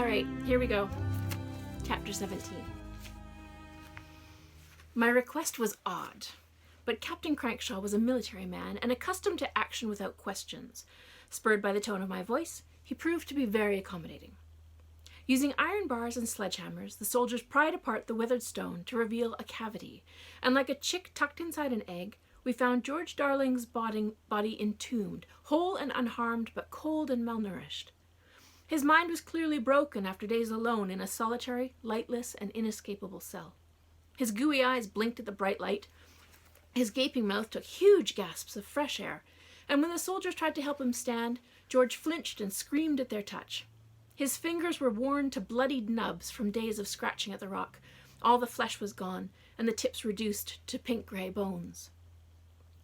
Alright, here we go. Chapter 17. My request was odd, but Captain Crankshaw was a military man and accustomed to action without questions. Spurred by the tone of my voice, he proved to be very accommodating. Using iron bars and sledgehammers, the soldiers pried apart the weathered stone to reveal a cavity, and like a chick tucked inside an egg, we found George Darling's body entombed, whole and unharmed, but cold and malnourished. His mind was clearly broken after days alone in a solitary, lightless, and inescapable cell. His gooey eyes blinked at the bright light, his gaping mouth took huge gasps of fresh air, and when the soldiers tried to help him stand, George flinched and screamed at their touch. His fingers were worn to bloodied nubs from days of scratching at the rock. All the flesh was gone, and the tips reduced to pink-grey bones.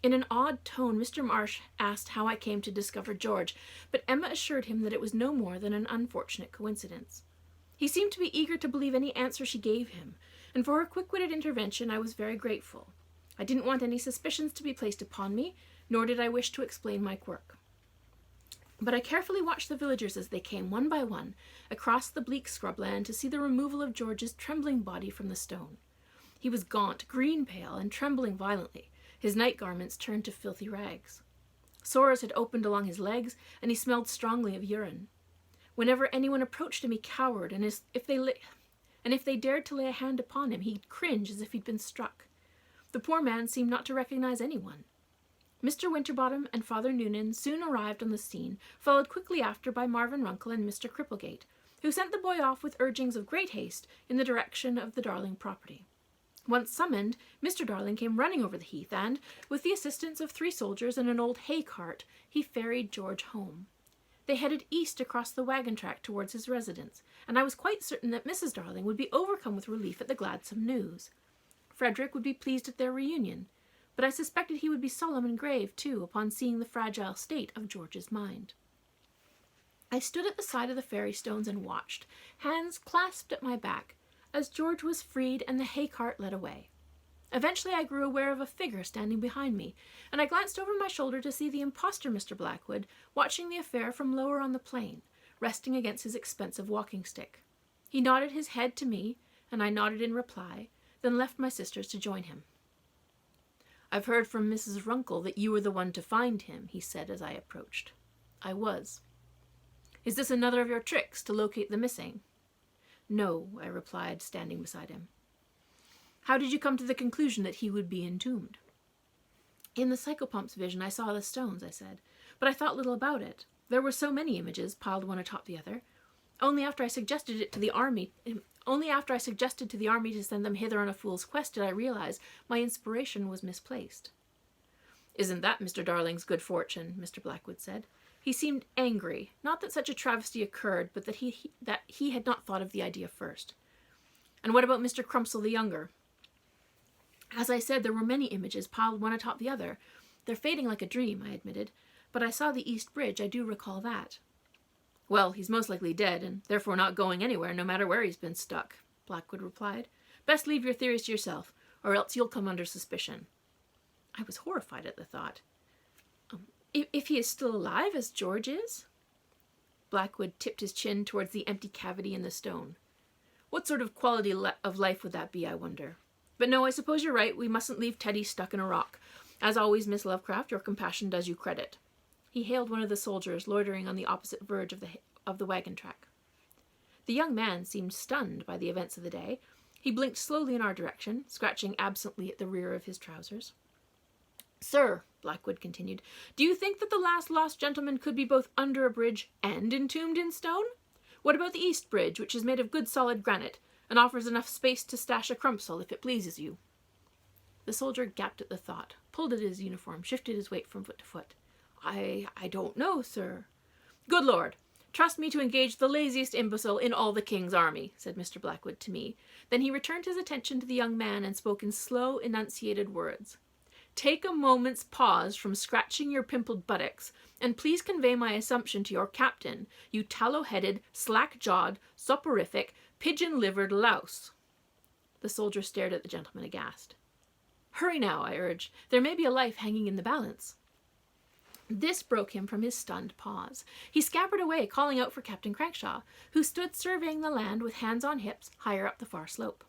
In an odd tone, Mr. Marsh asked how I came to discover George, but Emma assured him that it was no more than an unfortunate coincidence. He seemed to be eager to believe any answer she gave him, and for her quick-witted intervention I was very grateful. I didn't want any suspicions to be placed upon me, nor did I wish to explain my quirk. But I carefully watched the villagers as they came one by one across the bleak scrubland to see the removal of George's trembling body from the stone. He was gaunt, green-pale, and trembling violently, his night garments turned to filthy rags. Sores had opened along his legs, and he smelled strongly of urine. Whenever anyone approached him, he cowered, and if they dared to lay a hand upon him, he'd cringe as if he'd been struck. The poor man seemed not to recognize anyone. Mr. Winterbottom and Father Noonan soon arrived on the scene, followed quickly after by Marvin Runkle and Mr. Cripplegate, who sent the boy off with urgings of great haste in the direction of the Darling property. Once summoned, Mr. Darling came running over the heath, and, with the assistance of 3 soldiers and an old hay cart, he ferried George home. They headed east across the wagon track towards his residence, and I was quite certain that Mrs. Darling would be overcome with relief at the gladsome news. Frederick would be pleased at their reunion, but I suspected he would be solemn and grave, too, upon seeing the fragile state of George's mind. I stood at the side of the ferry stones and watched, hands clasped at my back, as George was freed and the hay cart led away. Eventually I grew aware of a figure standing behind me, and I glanced over my shoulder to see the impostor Mr. Blackwood watching the affair from lower on the plain, resting against his expensive walking stick. He nodded his head to me, and I nodded in reply, then left my sisters to join him. "I've heard from Mrs. Runkle that you were the one to find him," he said as I approached. I was. "Is this another of your tricks to locate the missing?" "No," I replied, standing beside him. "How did you come to the conclusion that he would be entombed?" "In the psychopump's vision I saw the stones," I said, "but I thought little about it. There were so many images, piled one atop the other. Only after I suggested to the army to send them hither on a fool's quest did I realize my inspiration was misplaced." "Isn't that Mr. Darling's good fortune?" Mr. Blackwood said. He seemed angry, not that such a travesty occurred, but that he had not thought of the idea first. "And what about Mr. Crumpsell the younger?" "As I said, there were many images piled one atop the other. They're fading like a dream," I admitted, "but I saw the East Bridge, I do recall that." "Well, he's most likely dead, and therefore not going anywhere, no matter where he's been stuck," Blackwood replied. "Best leave your theories to yourself, or else you'll come under suspicion." I was horrified at the thought. If he is still alive, as George is?" Blackwood tipped his chin towards the empty cavity in the stone. "What sort of quality of life would that be, I wonder? But no, I suppose you're right. We mustn't leave Teddy stuck in a rock. As always, Miss Lovecraft, your compassion does you credit." He hailed one of the soldiers loitering on the opposite verge of the wagon track. The young man seemed stunned by the events of the day. He blinked slowly in our direction, scratching absently at the rear of his trousers. "Sir," Blackwood continued, "do you think that the last lost gentleman could be both under a bridge and entombed in stone? What about the East Bridge, which is made of good solid granite, and offers enough space to stash a Crumpsell, if it pleases you?" The soldier gaped at the thought, pulled at his uniform, shifted his weight from foot to foot. I don't know, sir." "Good Lord! Trust me to engage the laziest imbecile in all the king's army," said Mr. Blackwood to me. Then he returned his attention to the young man and spoke in slow, enunciated words. "Take a moment's pause from scratching your pimpled buttocks, and please convey my assumption to your captain, you tallow-headed, slack-jawed, soporific, pigeon-livered louse." The soldier stared at the gentleman aghast. "Hurry now," I urged. "There may be a life hanging in the balance." This broke him from his stunned pause. He scampered away, calling out for Captain Crankshaw, who stood surveying the land with hands on hips higher up the far slope.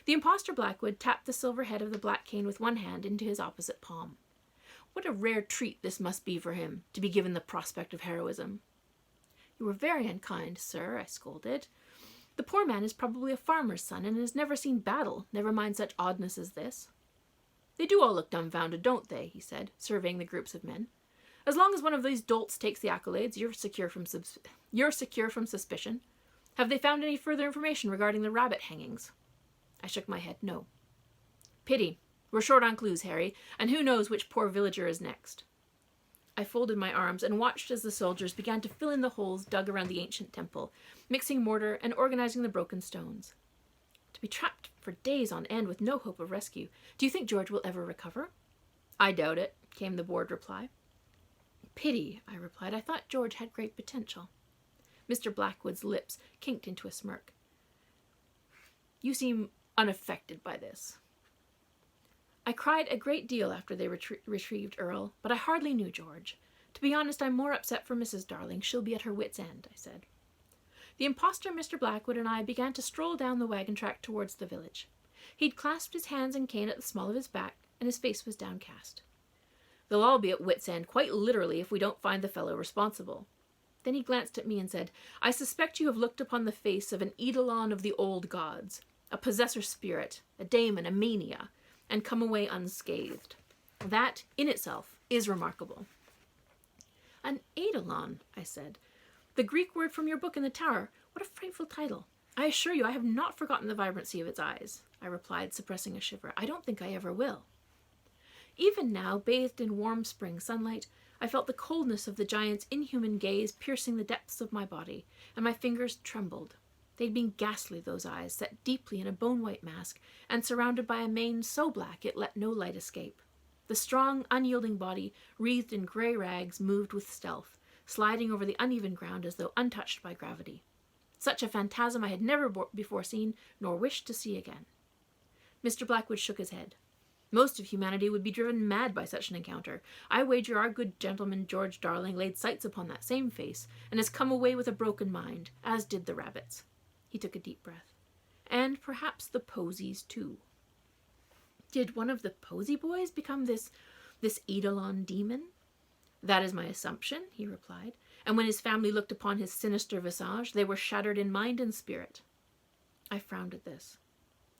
The impostor Blackwood tapped the silver head of the black cane with one hand into his opposite palm. What a rare treat this must be for him, to be given the prospect of heroism. You were very unkind, sir, I scolded. The poor man is probably a farmer's son and has never seen battle, never mind such oddness as this. They do all look dumbfounded, don't they? He said, surveying the groups of men. As long as one of these dolts takes the accolades, you're secure from suspicion. Have they found any further information regarding the rabbit hangings? I shook my head. No. Pity. We're short on clues, Harry, and who knows which poor villager is next. I folded my arms and watched as the soldiers began to fill in the holes dug around the ancient temple, mixing mortar and organizing the broken stones. To be trapped for days on end with no hope of rescue, do you think George will ever recover? I doubt it, came the bored reply. Pity, I replied. I thought George had great potential. Mr. Blackwood's lips kinked into a smirk. You seem unaffected by this. I cried a great deal after they retrieved Earl, but I hardly knew George. To be honest, I'm more upset for Mrs. Darling. She'll be at her wit's end, I said. The impostor, Mr. Blackwood, and I began to stroll down the wagon track towards the village. He'd clasped his hands and cane at the small of his back, and his face was downcast. They'll all be at wit's end, quite literally, if we don't find the fellow responsible. Then he glanced at me and said, I suspect you have looked upon the face of an eidolon of the old gods, a possessor spirit, a daemon, a mania, and come away unscathed. That, in itself, is remarkable. An eidolon, I said. The Greek word from your book in the tower. What a frightful title. I assure you I have not forgotten the vibrancy of its eyes, I replied, suppressing a shiver. I don't think I ever will. Even now, bathed in warm spring sunlight, I felt the coldness of the giant's inhuman gaze piercing the depths of my body, and my fingers trembled. They'd been ghastly, those eyes, set deeply in a bone-white mask, and surrounded by a mane so black it let no light escape. The strong, unyielding body, wreathed in grey rags, moved with stealth, sliding over the uneven ground as though untouched by gravity. Such a phantasm I had never before seen, nor wished to see again. Mr. Blackwood shook his head. Most of humanity would be driven mad by such an encounter. I wager our good gentleman George Darling laid sights upon that same face, and has come away with a broken mind, as did the rabbits. He took a deep breath. And perhaps the Posies, too. Did one of the Posy boys become this eidolon demon? That is my assumption, he replied, and when his family looked upon his sinister visage, they were shattered in mind and spirit. I frowned at this.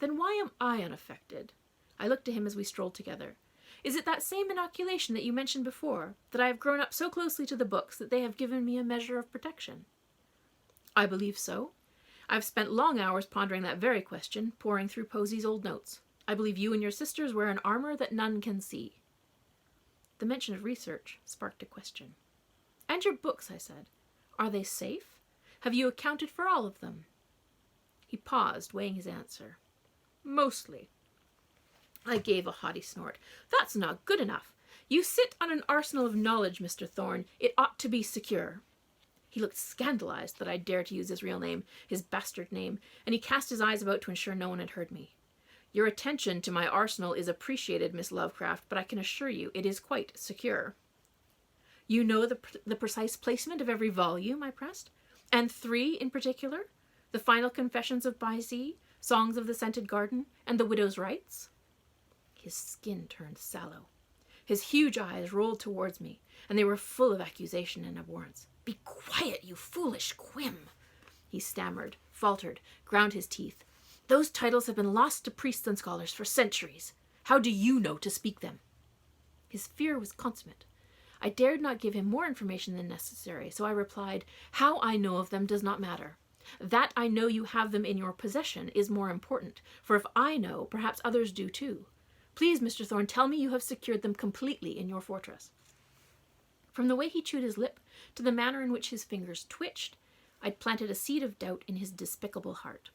Then why am I unaffected? I looked to him as we strolled together. Is it that same inoculation that you mentioned before, that I have grown up so closely to the books that they have given me a measure of protection? I believe so. I've spent long hours pondering that very question, poring through Posy's old notes. I believe you and your sisters wear an armor that none can see. The mention of research sparked a question. And your books, I said. Are they safe? Have you accounted for all of them? He paused, weighing his answer. Mostly. I gave a haughty snort. That's not good enough. You sit on an arsenal of knowledge, Mr. Thorne. It ought to be secure. He looked scandalized that I dared to use his real name, his bastard name, and he cast his eyes about to ensure no one had heard me. Your attention to my arsenal is appreciated, Miss Lovecraft, but I can assure you it is quite secure. You know the precise placement of every volume, I pressed? And 3 in particular? The Final Confessions of By-Sea, Songs of the Scented Garden, and The Widow's Rights? His skin turned sallow. His huge eyes rolled towards me, and they were full of accusation and abhorrence. Be quiet, you foolish quim, he stammered, faltered, ground his teeth. Those titles have been lost to priests and scholars for centuries. How do you know to speak them? His fear was consummate. I dared not give him more information than necessary, so I replied, How I know of them does not matter. That I know you have them in your possession is more important, for if I know, perhaps others do too. Please, Mr. Thorne, tell me you have secured them completely in your fortress. From the way he chewed his lip to the manner in which his fingers twitched, I'd planted a seed of doubt in his despicable heart.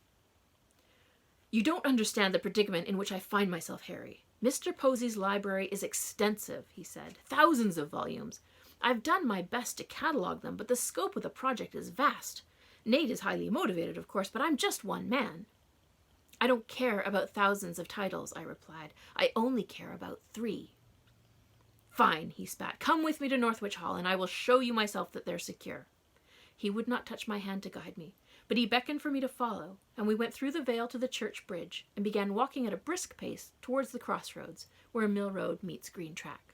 You don't understand the predicament in which I find myself, Harry. Mr. Posy's library is extensive, he said. Thousands of volumes. I've done my best to catalogue them, but the scope of the project is vast. Nate is highly motivated, of course, but I'm just one man. I don't care about thousands of titles, I replied. I only care about 3. Fine, he spat. Come with me to Northwich Hall, and I will show you myself that they're secure. He would not touch my hand to guide me, but he beckoned for me to follow, and we went through the vale to the church bridge, and began walking at a brisk pace towards the crossroads, where Mill Road meets Green Track.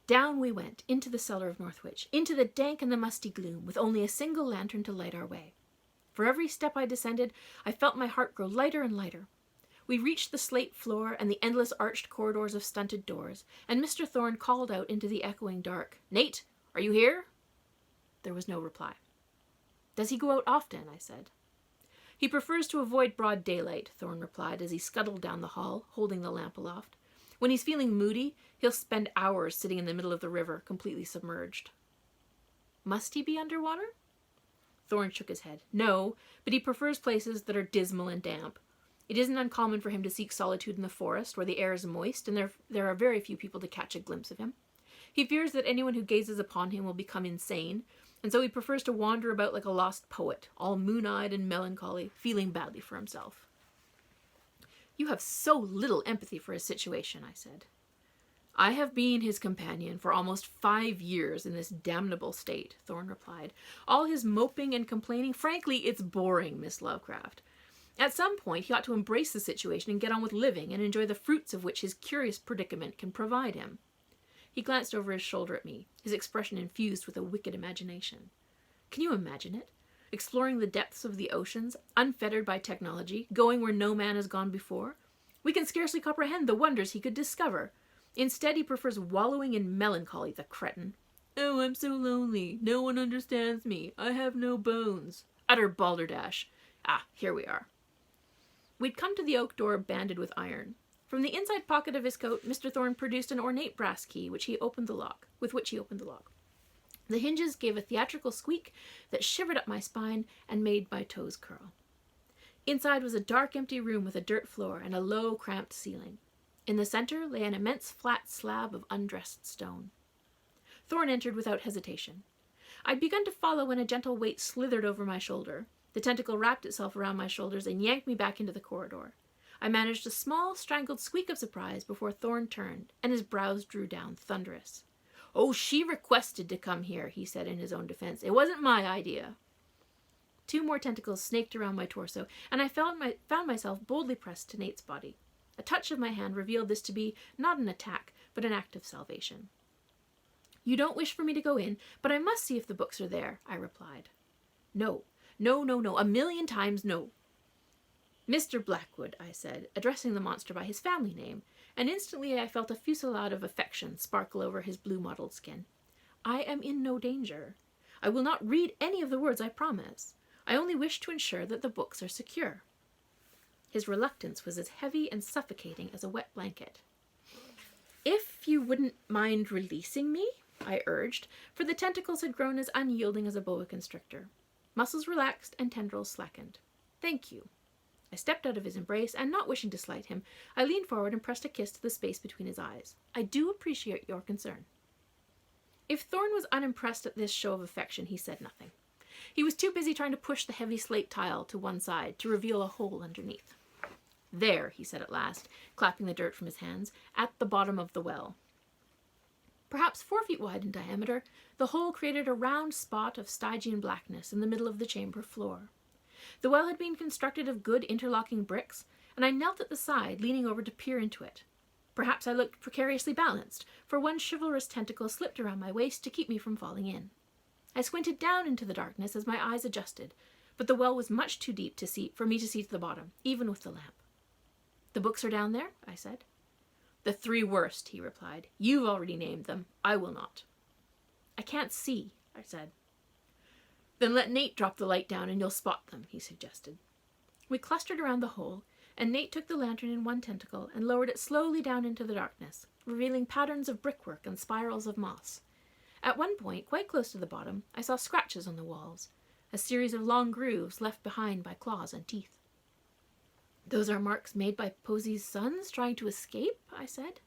Down we went, into the cellar of Northwich, into the dank and the musty gloom, with only a single lantern to light our way. For every step I descended, I felt my heart grow lighter and lighter. We reached the slate floor and the endless arched corridors of stunted doors, and Mr. Thorne called out into the echoing dark, "Nate, are you here?" There was no reply. "Does he go out often?" I said. "He prefers to avoid broad daylight," Thorne replied as he scuttled down the hall, holding the lamp aloft. "When he's feeling moody, he'll spend hours sitting in the middle of the river, completely submerged." "Must he be underwater?" Thorne shook his head. "No, but he prefers places that are dismal and damp. It isn't uncommon for him to seek solitude in the forest, where the air is moist, and there are very few people to catch a glimpse of him. He fears that anyone who gazes upon him will become insane, and so he prefers to wander about like a lost poet, all moon-eyed and melancholy, feeling badly for himself." "You have so little empathy for his situation," I said. "I have been his companion for almost 5 years in this damnable state," Thorne replied. "All his moping and complaining, frankly, it's boring, Miss Lovecraft. At some point, he ought to embrace the situation and get on with living and enjoy the fruits of which his curious predicament can provide him." He glanced over his shoulder at me, his expression infused with a wicked imagination. "Can you imagine it? Exploring the depths of the oceans, unfettered by technology, going where no man has gone before? We can scarcely comprehend the wonders he could discover. Instead, he prefers wallowing in melancholy, the cretin. 'Oh, I'm so lonely. No one understands me. I have no bones.' Utter balderdash. Ah, here we are." We'd come to the oak door banded with iron. From the inside pocket of his coat, Mr. Thorne produced an ornate brass key, with which he opened the lock. The hinges gave a theatrical squeak that shivered up my spine and made my toes curl. Inside was a dark, empty room with a dirt floor and a low, cramped ceiling. In the center lay an immense flat slab of undressed stone. Thorne entered without hesitation. I'd begun to follow when a gentle weight slithered over my shoulder. The tentacle wrapped itself around my shoulders and yanked me back into the corridor. I managed a small, strangled squeak of surprise before Thorne turned, and his brows drew down, thunderous. "Oh, she requested to come here," he said in his own defense. "It wasn't my idea." 2 more tentacles snaked around my torso, and I found myself boldly pressed to Nate's body. A touch of my hand revealed this to be not an attack, but an act of salvation. "You don't wish for me to go in, but I must see if the books are there," I replied. No, 1,000,000 times no." "Mr. Blackwood," I said, addressing the monster by his family name, and instantly I felt a fusillade of affection sparkle over his blue-mottled skin. "I am in no danger. I will not read any of the words, I promise. I only wish to ensure that the books are secure." His reluctance was as heavy and suffocating as a wet blanket. "If you wouldn't mind releasing me," I urged, for the tentacles had grown as unyielding as a boa constrictor. Muscles relaxed and tendrils slackened. "Thank you." I stepped out of his embrace, and not wishing to slight him, I leaned forward and pressed a kiss to the space between his eyes. "I do appreciate your concern." If Thorne was unimpressed at this show of affection, he said nothing. He was too busy trying to push the heavy slate tile to one side to reveal a hole underneath. "There," he said at last, clapping the dirt from his hands, "at the bottom of the well." Perhaps 4 feet wide in diameter, the hole created a round spot of Stygian blackness in the middle of the chamber floor. The well had been constructed of good interlocking bricks, and I knelt at the side, leaning over to peer into it. Perhaps I looked precariously balanced, for one chivalrous tentacle slipped around my waist to keep me from falling in. I squinted down into the darkness as my eyes adjusted, but the well was much too deep for me to see to the bottom, even with the lamp. "The books are down there?" I said. "The 3 worst," he replied. "You've already named them. I will not." "I can't see," I said. "Then let Nate drop the light down and you'll spot them," he suggested. We clustered around the hole, and Nate took the lantern in one tentacle and lowered it slowly down into the darkness, revealing patterns of brickwork and spirals of moss. At one point, quite close to the bottom, I saw scratches on the walls, a series of long grooves left behind by claws and teeth. "Those are marks made by Posy's sons trying to escape?" I said.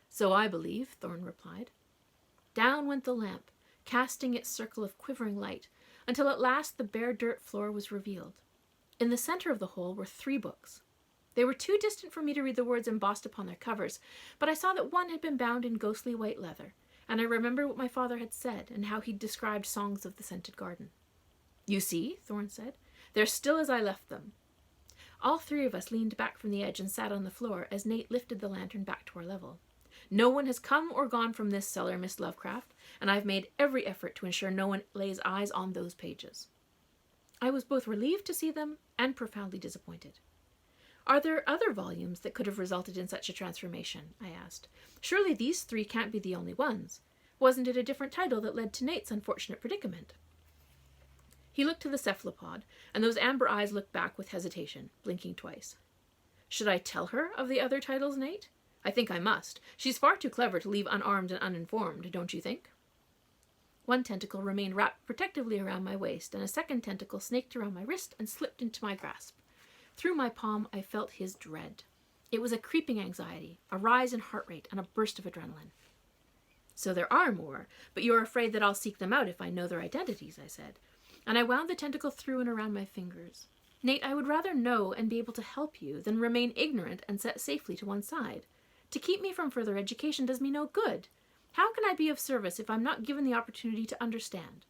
"So I believe," Thorne replied. Down went the lamp, casting its circle of quivering light, until at last the bare dirt floor was revealed. In the center of the hole were 3 books. They were too distant for me to read the words embossed upon their covers, but I saw that one had been bound in ghostly white leather, and I remembered what my father had said and how he'd described Songs of the Scented Garden. "You see," Thorn said, "they're still as I left them." All three of us leaned back from the edge and sat on the floor as Nate lifted the lantern back to our level. "No one has come or gone from this cellar, Miss Lovecraft, and I've made every effort to ensure no one lays eyes on those pages." I was both relieved to see them and profoundly disappointed. "Are there other volumes that could have resulted in such a transformation?" I asked. "Surely these three can't be the only ones. Wasn't it a different title that led to Nate's unfortunate predicament?" He looked to the cephalopod, and those amber eyes looked back with hesitation, blinking twice. "Should I tell her of the other titles, Nate? I think I must. She's far too clever to leave unarmed and uninformed, don't you think?" One tentacle remained wrapped protectively around my waist, and a second tentacle snaked around my wrist and slipped into my grasp. Through my palm, I felt his dread. It was a creeping anxiety, a rise in heart rate, and a burst of adrenaline. "So there are more, but you're afraid that I'll seek them out if I know their identities," I said, and I wound the tentacle through and around my fingers. "Nate, I would rather know and be able to help you than remain ignorant and set safely to one side. To keep me from further education does me no good. How can I be of service if I'm not given the opportunity to understand?"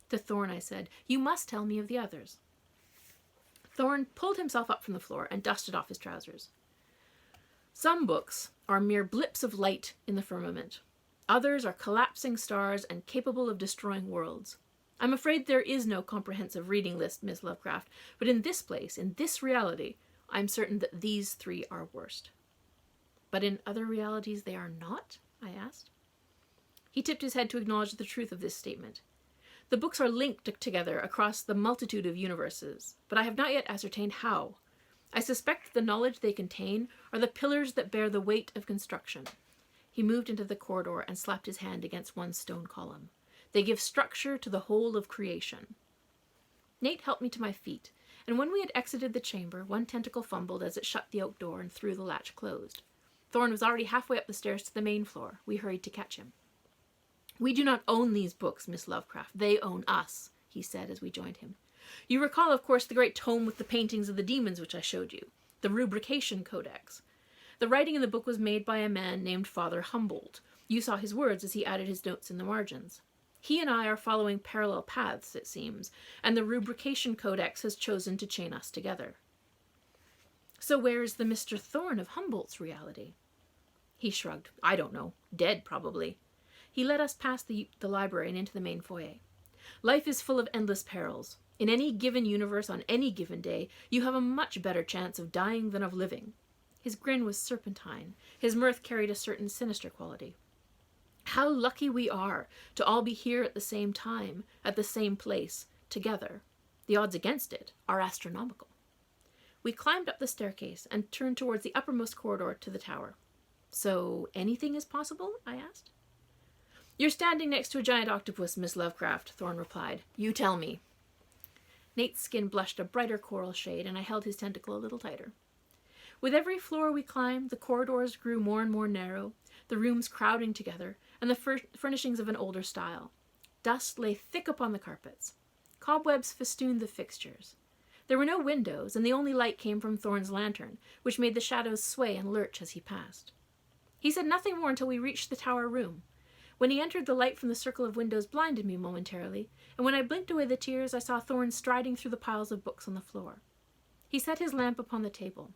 To Thorn I said, "You must tell me of the others." Thorn pulled himself up from the floor and dusted off his trousers. "Some books are mere blips of light in the firmament. Others are collapsing stars and capable of destroying worlds. I'm afraid there is no comprehensive reading list, Miss Lovecraft, but in this place, in this reality, I'm certain that these three are worst." "But in other realities they are not?" I asked. He tipped his head to acknowledge the truth of this statement. "The books are linked together across the multitude of universes, but I have not yet ascertained how. I suspect that the knowledge they contain are the pillars that bear the weight of construction." He moved into the corridor and slapped his hand against one stone column. "They give structure to the whole of creation." Nate helped me to my feet, and when we had exited the chamber, one tentacle fumbled as it shut the oak door and threw the latch closed. Thorn was already halfway up the stairs to the main floor. We hurried to catch him. "We do not own these books, Miss Lovecraft. They own us," he said as we joined him. "You recall, of course, the great tome with the paintings of the demons which I showed you, the Rubrication Codex. The writing in the book was made by a man named Father Humboldt. You saw his words as he added his notes in the margins. He and I are following parallel paths, it seems, and the Rubrication Codex has chosen to chain us together." "So where is the Mr. Thorn of Humboldt's reality?" He shrugged. "I don't know. Dead, probably." He led us past the library and into the main foyer. "Life is full of endless perils. In any given universe, on any given day, you have a much better chance of dying than of living." His grin was serpentine. His mirth carried a certain sinister quality. "How lucky we are to all be here at the same time, at the same place, together. The odds against it are astronomical." We climbed up the staircase and turned towards the uppermost corridor to the tower. "So anything is possible?" I asked. "You're standing next to a giant octopus, Miss Lovecraft," Thorn replied. "You tell me." Nate's skin blushed a brighter coral shade, and I held his tentacle a little tighter. With every floor we climbed, the corridors grew more and more narrow, the rooms crowding together, and the furnishings of an older style. Dust lay thick upon the carpets. Cobwebs festooned the fixtures. There were no windows, and the only light came from Thorn's lantern, which made the shadows sway and lurch as he passed. He said nothing more until we reached the tower room. When he entered, the light from the circle of windows blinded me momentarily, and when I blinked away the tears, I saw Thorn striding through the piles of books on the floor. He set his lamp upon the table.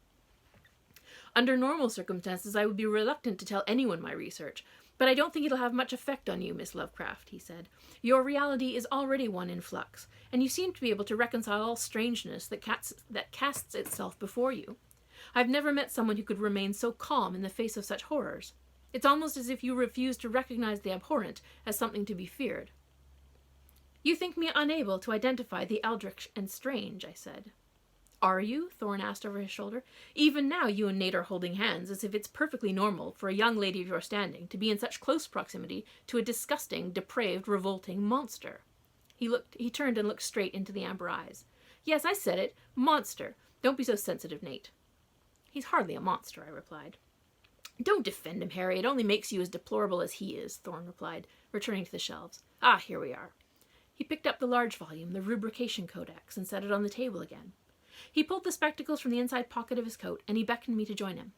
"Under normal circumstances, I would be reluctant to tell anyone my research, but I don't think it'll have much effect on you, Miss Lovecraft," he said. "Your reality is already one in flux, and you seem to be able to reconcile all strangeness that casts itself before you. I've never met someone who could remain so calm in the face of such horrors. It's almost as if you refuse to recognize the abhorrent as something to be feared." "You think me unable to identify the eldritch and strange," I said. "Are you?" Thorn asked over his shoulder. "Even now you and Nate are holding hands, as if it's perfectly normal for a young lady of your standing to be in such close proximity to a disgusting, depraved, revolting monster." He turned and looked straight into the amber eyes. "Yes, I said it. Monster. Don't be so sensitive, Nate." "He's hardly a monster," I replied. "Don't defend him, Harry. It only makes you as deplorable as he is," Thorn replied, returning to the shelves. "Here we are." He picked up the large volume, the Rubrication Codex, and set it on the table again. He pulled the spectacles from the inside pocket of his coat, and he beckoned me to join him.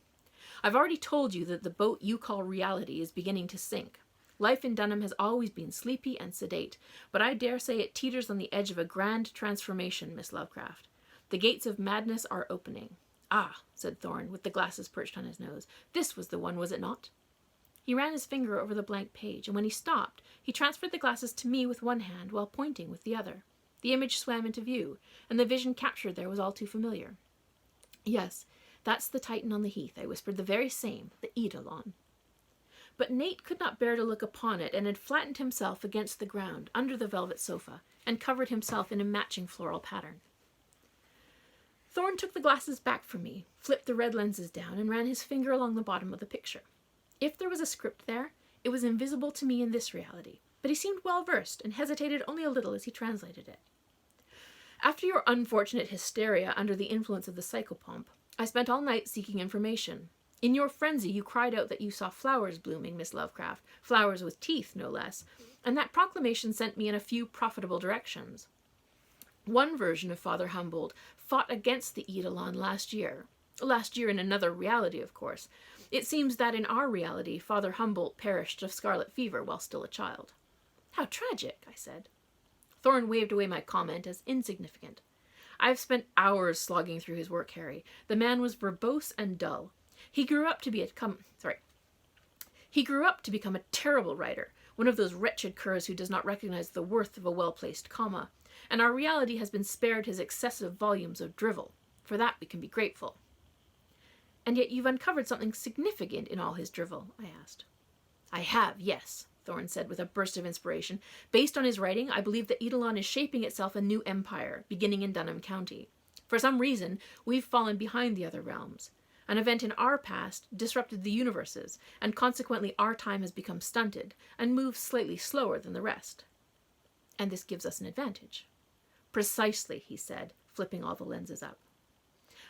I've already told you that the boat you call reality is beginning to sink. Life in Dunham has always been sleepy and sedate, but I dare say it teeters on the edge of a grand transformation, Miss Lovecraft. The gates of madness are opening. Ah, said Thorn, with the glasses perched on his nose. This was the one, was it not? He ran his finger over the blank page, and when he stopped, he transferred the glasses to me with one hand while pointing with the other. The image swam into view, and the vision captured there was all too familiar. Yes, that's the Titan on the heath, I whispered, the very same, the Eidolon. But Nate could not bear to look upon it, and had flattened himself against the ground, under the velvet sofa, and covered himself in a matching floral pattern. Thorn took the glasses back from me, flipped the red lenses down, and ran his finger along the bottom of the picture. If there was a script there, it was invisible to me in this reality, but he seemed well-versed, and hesitated only a little as he translated it. After your unfortunate hysteria under the influence of the psychopomp, I spent all night seeking information. In your frenzy, you cried out that you saw flowers blooming, Miss Lovecraft, flowers with teeth, no less, and that proclamation sent me in a few profitable directions. One version of Father Humboldt fought against the Eidolon last year in another reality, of course. It seems that in our reality, Father Humboldt perished of scarlet fever while still a child. How tragic, I said. Thorn waved away my comment as insignificant. I have spent hours slogging through his work, Harry. The man was verbose and dull. He grew up to become a terrible writer, one of those wretched curs who does not recognize the worth of a well-placed comma, and our reality has been spared his excessive volumes of drivel. For that we can be grateful. And yet you've uncovered something significant in all his drivel, I asked. I have, yes, Thorn said with a burst of inspiration. Based on his writing, I believe that Eidolon is shaping itself a new empire, beginning in Dunham County. For some reason, we've fallen behind the other realms. An event in our past disrupted the universes, and consequently our time has become stunted, and moves slightly slower than the rest. And this gives us an advantage. Precisely, he said, flipping all the lenses up.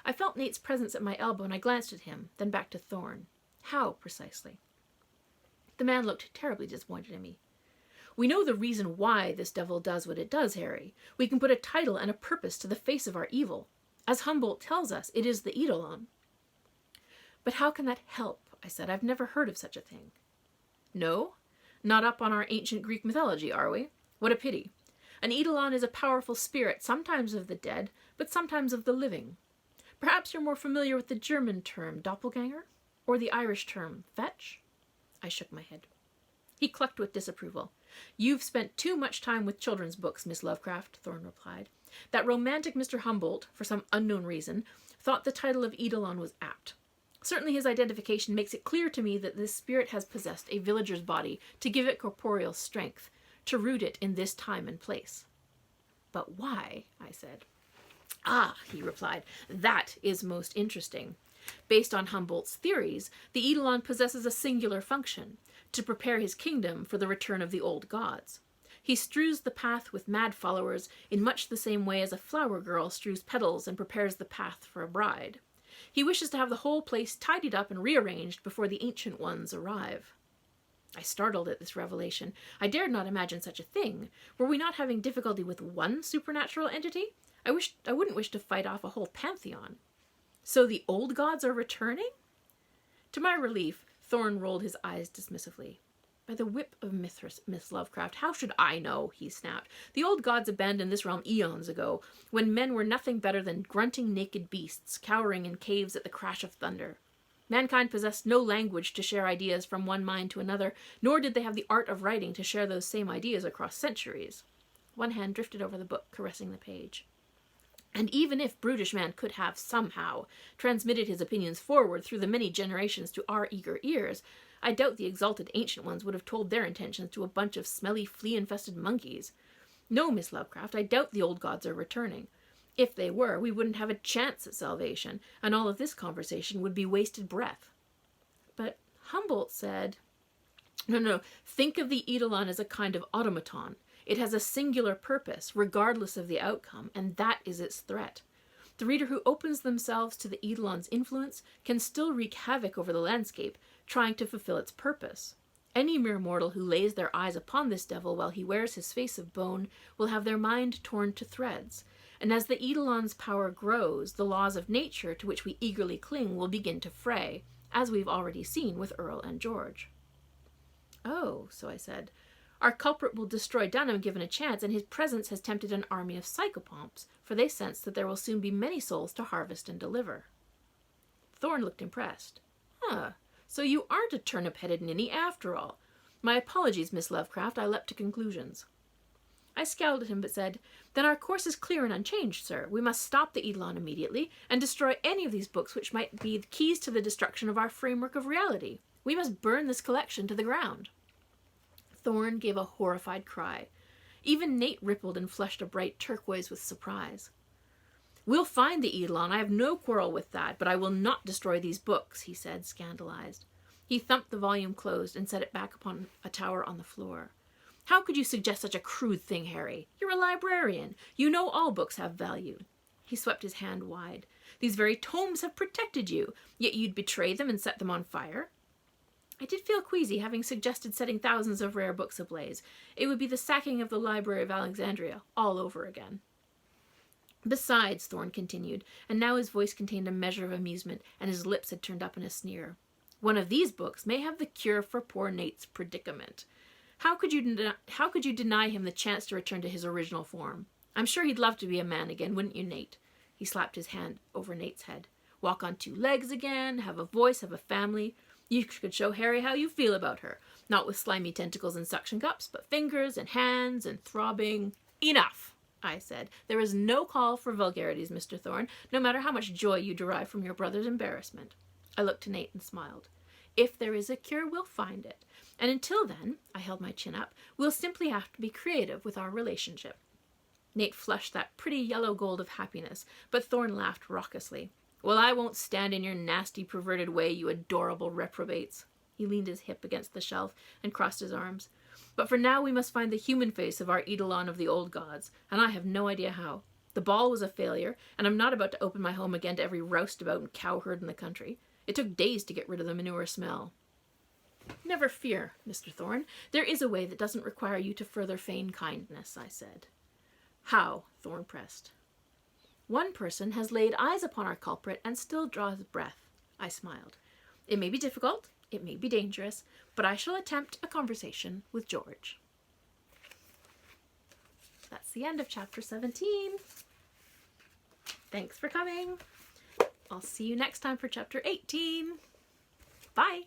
I felt Nate's presence at my elbow, and I glanced at him, then back to Thorn. How, precisely? The man looked terribly disappointed in me. We know the reason why this devil does what it does, Harry. We can put a title and a purpose to the face of our evil. As Humboldt tells us, it is the Eidolon. But how can that help? I said. I've never heard of such a thing. No? Not up on our ancient Greek mythology, are we? What a pity. An Eidolon is a powerful spirit, sometimes of the dead, but sometimes of the living. Perhaps you're more familiar with the German term doppelganger, or the Irish term fetch? I shook my head. He clucked with disapproval. You've spent too much time with children's books, Miss Lovecraft, Thorn replied. That romantic Mr. Humboldt, for some unknown reason, thought the title of Eidolon was apt. Certainly his identification makes it clear to me that this spirit has possessed a villager's body to give it corporeal strength, to root it in this time and place. But why? I said. Ah, he replied, that is most interesting. Based on Humboldt's theories, the Eidolon possesses a singular function, to prepare his kingdom for the return of the old gods. He strews the path with mad followers in much the same way as a flower girl strews petals and prepares the path for a bride. He wishes to have the whole place tidied up and rearranged before the ancient ones arrive. I startled at this revelation. I dared not imagine such a thing. Were we not having difficulty with one supernatural entity? I wouldn't wish to fight off a whole pantheon. So the old gods are returning? To my relief, Thorn rolled his eyes dismissively. By the whip of Mithras, Miss Lovecraft, how should I know? He snapped. The old gods abandoned this realm eons ago, when men were nothing better than grunting naked beasts, cowering in caves at the crash of thunder. Mankind possessed no language to share ideas from one mind to another, nor did they have the art of writing to share those same ideas across centuries. One hand drifted over the book, caressing the page. And even if brutish man could have, somehow, transmitted his opinions forward through the many generations to our eager ears, I doubt the exalted ancient ones would have told their intentions to a bunch of smelly, flea-infested monkeys. No, Miss Lovecraft, I doubt the old gods are returning. If they were, we wouldn't have a chance at salvation, and all of this conversation would be wasted breath. But Humboldt said, No, think of the Eidolon as a kind of automaton. It has a singular purpose, regardless of the outcome, and that is its threat. The reader who opens themselves to the Eidolon's influence can still wreak havoc over the landscape, trying to fulfill its purpose. Any mere mortal who lays their eyes upon this devil while he wears his face of bone will have their mind torn to threads, and as the Eidolon's power grows, the laws of nature to which we eagerly cling will begin to fray, as we've already seen with Earl and George. Oh, so I said, our culprit will destroy Dunham given a chance, and his presence has tempted an army of psychopomps, for they sense that there will soon be many souls to harvest and deliver. Thorn looked impressed. So you aren't a turnip-headed ninny after all. My apologies, Miss Lovecraft, I leapt to conclusions. I scowled at him but said, then our course is clear and unchanged, sir. We must stop the Eidolon immediately and destroy any of these books which might be the keys to the destruction of our framework of reality. We must burn this collection to the ground. Thorn gave a horrified cry. Even Nate rippled and flushed a bright turquoise with surprise. We'll find the Eidolon, I have no quarrel with that, but I will not destroy these books, he said, scandalized. He thumped the volume closed and set it back upon a tower on the floor. How could you suggest such a crude thing, Harry? You're a librarian. You know all books have value. He swept his hand wide. These very tomes have protected you, yet you'd betray them and set them on fire? I did feel queasy, having suggested setting thousands of rare books ablaze. It would be the sacking of the Library of Alexandria all over again. Besides, Thorn continued, and now his voice contained a measure of amusement, and his lips had turned up in a sneer, one of these books may have the cure for poor Nate's predicament. How could you deny him the chance to return to his original form? I'm sure he'd love to be a man again, wouldn't you, Nate? He slapped his hand over Nate's head. Walk on two legs again, have a voice, have a family. You could show Harry how you feel about her. Not with slimy tentacles and suction cups, but fingers and hands and throbbing. Enough, I said. There is no call for vulgarities, Mr. Thorn, no matter how much joy you derive from your brother's embarrassment. I looked to Nate and smiled. If there is a cure, we'll find it. And until then, I held my chin up, we'll simply have to be creative with our relationship. Nate flushed that pretty yellow gold of happiness, but Thorn laughed raucously. Well, I won't stand in your nasty, perverted way, you adorable reprobates. He leaned his hip against the shelf and crossed his arms. But for now we must find the human face of our Eidolon of the old gods, and I have no idea how. The ball was a failure, and I'm not about to open my home again to every roustabout and cowherd in the country. It took days to get rid of the manure smell. Never fear, Mr. Thorn. There is a way that doesn't require you to further feign kindness, I said. How? Thorn pressed. One person has laid eyes upon our culprit and still draws breath, I smiled. It may be difficult, it may be dangerous, but I shall attempt a conversation with George. That's the end of chapter 17. Thanks for coming. I'll see you next time for chapter 18. Bye.